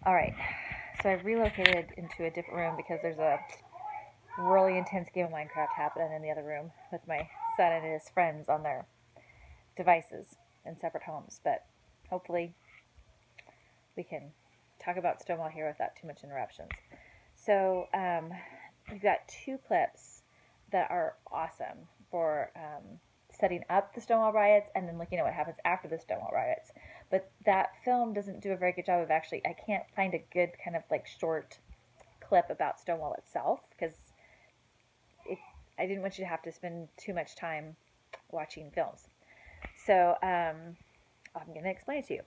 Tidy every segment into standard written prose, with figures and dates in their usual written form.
All right. So I've relocated into a different room because there's a really intense game of Minecraft happening in the other room with my son and his friends on their devices in separate homes. But hopefully we can talk about Stonewall here without too much interruptions. So we've got two clips that are awesome for setting up the Stonewall riots and then looking at what happens after the Stonewall riots. But that film doesn't do a very good job of actually, I can't find a good kind of like short clip about Stonewall itself because it, I didn't want you to have to spend too much time watching films. So I'm going to explain it to you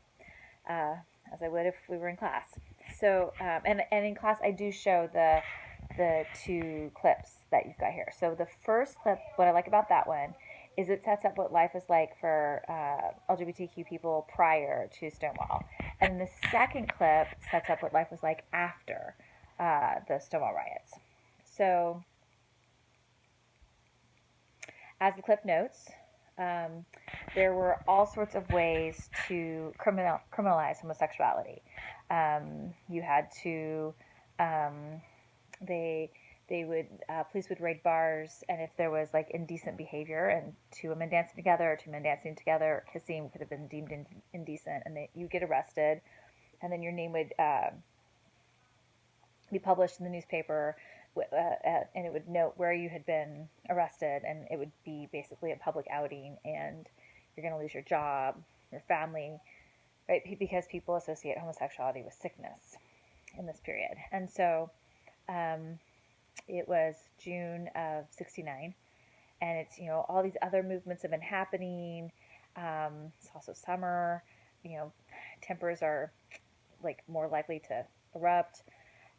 uh, as I would if we were in class. So and in class I do show the two clips that you've got here. So the first clip, what I like about that one is it sets up what life was like for LGBTQ people prior to Stonewall, and the second clip sets up what life was like after the Stonewall riots. So as the clip notes, um, there were all sorts of ways to criminalize homosexuality. You had to um, they would police would raid bars, and if there was like indecent behavior and two women dancing together or two men dancing together or kissing could have been deemed indecent, and you get arrested, and then your name would be published in the newspaper, and it would note where you had been arrested, and it would be basically a public outing, and you're going to lose your job, your family, right? Because people associate homosexuality with sickness in this period. And so um, it was June of '69, and it's all these other movements have been happening. It's also summer. Tempers are like more likely to erupt.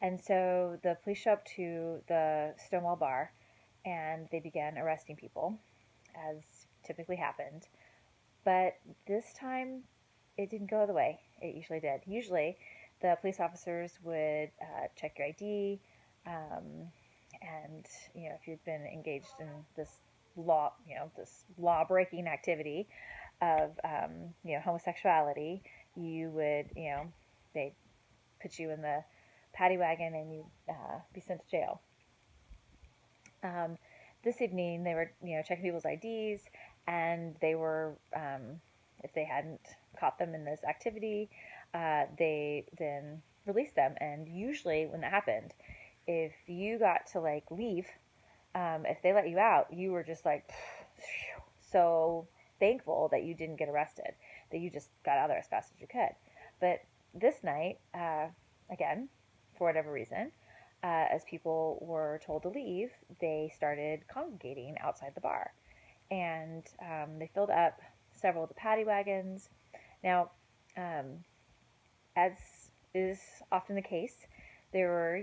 And so the police show up to the Stonewall bar and they began arresting people, as typically happened. But this time, it didn't go the way it usually did. Usually, the police officers would check your ID, and if you'd been engaged in this law breaking activity of homosexuality, you would they'd put you in the paddy wagon and you'd be sent to jail. This evening, they were checking people's IDs, and they were if they hadn't caught them in this activity, they then released them. And usually, when that happened, if you got to like leave, if they let you out, you were just like so thankful that you didn't get arrested, that you just got out of there as fast as you could. But this night, again, for whatever reason, as people were told to leave, they started congregating outside the bar. And they filled up several of the paddy wagons. Now, as is often the case, there were,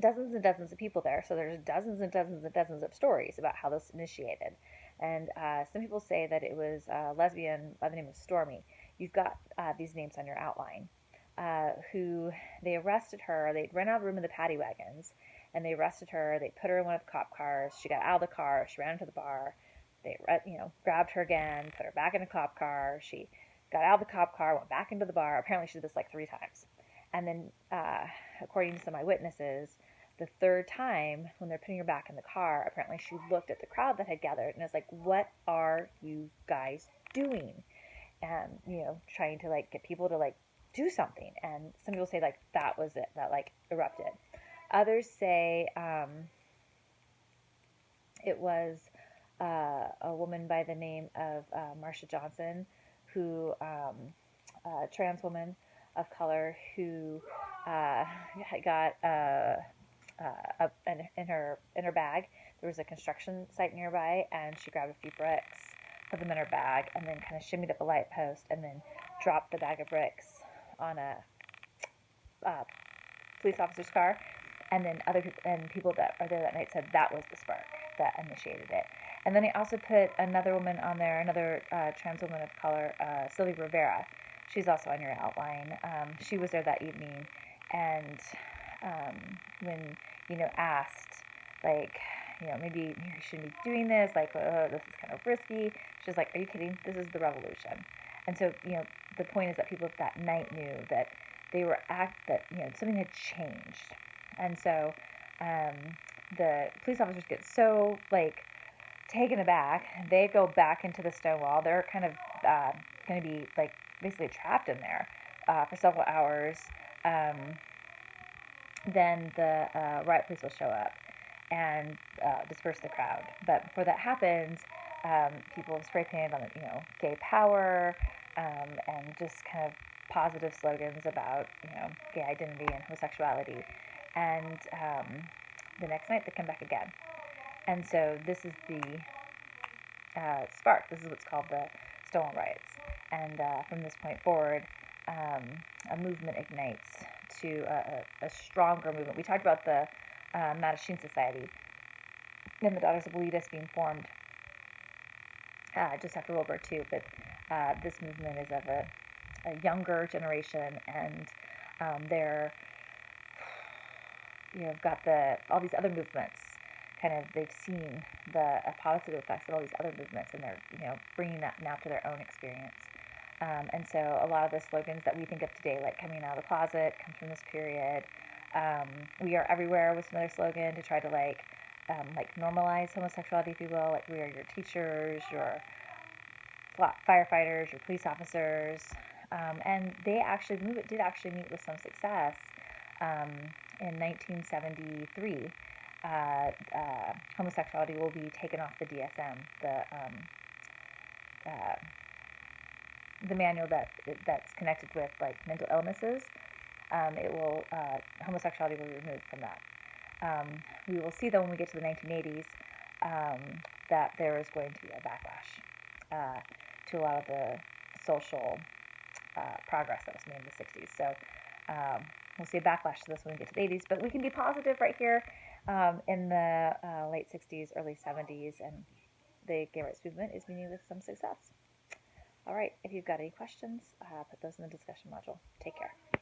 dozens and dozens of people there. So there's dozens and dozens and dozens of stories about how this initiated. And some people say that it was a lesbian by the name of Stormy. You've got these names on your outline. Who they arrested her. They'd run out of the room in the paddy wagons, and they arrested her. They put her in one of the cop cars. She got out of the car. She ran into the bar. They, grabbed her again, put her back in a cop car. She got out of the cop car, went back into the bar. Apparently, she did this like 3 times. And then, according to some eyewitnesses, the third time, when they're putting her back in the car, apparently she looked at the crowd that had gathered and was like, "What are you guys doing?" And trying to like get people to like do something. And some people say like that was it, that like erupted. Others say it was a woman by the name of Marsha Johnson, who a trans woman of color who got in her bag. There was a construction site nearby, and she grabbed a few bricks, put them in her bag, and then kind of shimmied up a light post, and then dropped the bag of bricks on a police officer's car. And then people that are there that night said that was the spark that initiated it. And then they also put another woman on there, another trans woman of color, Sylvia Rivera. She's also on your outline. She was there that evening, and when asked like, maybe you shouldn't be doing this, like, this is kind of risky. She's like, "Are you kidding? This is the revolution." And so, the point is that people that night knew that they were that something had changed, and so um, the police officers get so like taken aback. They go back into the Stonewall. They're kind of going to be like basically trapped in there for several hours. Um, then the riot police will show up and disperse the crowd. But before that happens, people spray painted on gay power and just kind of positive slogans about gay identity and homosexuality. And the next night they come back again. And so this is the spark. This is what's called the Stonewall riots. And from this point forward, a movement ignites to a stronger movement. We talked about the Mattachine Society and the Daughters of Believus being formed just after World War II, but this movement is of a younger generation, and they're got all these other movements. Kind of, they've seen the positive effects of all these other movements, and they're bringing that now to their own experience. And so a lot of the slogans that we think of today, like coming out of the closet, comes from this period. We are everywhere was another slogan to try to like normalize homosexuality, if you will. Like, we are your teachers, your firefighters, your police officers. And the movement did actually meet with some success in 1973. Homosexuality will be taken off the DSM, the manual that's connected with like mental illnesses. Homosexuality will be removed from that. We will see, though, when we get to the 1980s, that there is going to be a backlash to a lot of the social progress that was made in the 60s. So we'll see a backlash to this when we get to the 80s, but we can be positive right here in the late 60s, early 70s, and the gay rights movement is meeting with some success. All right, if you've got any questions, put those in the discussion module. Take care.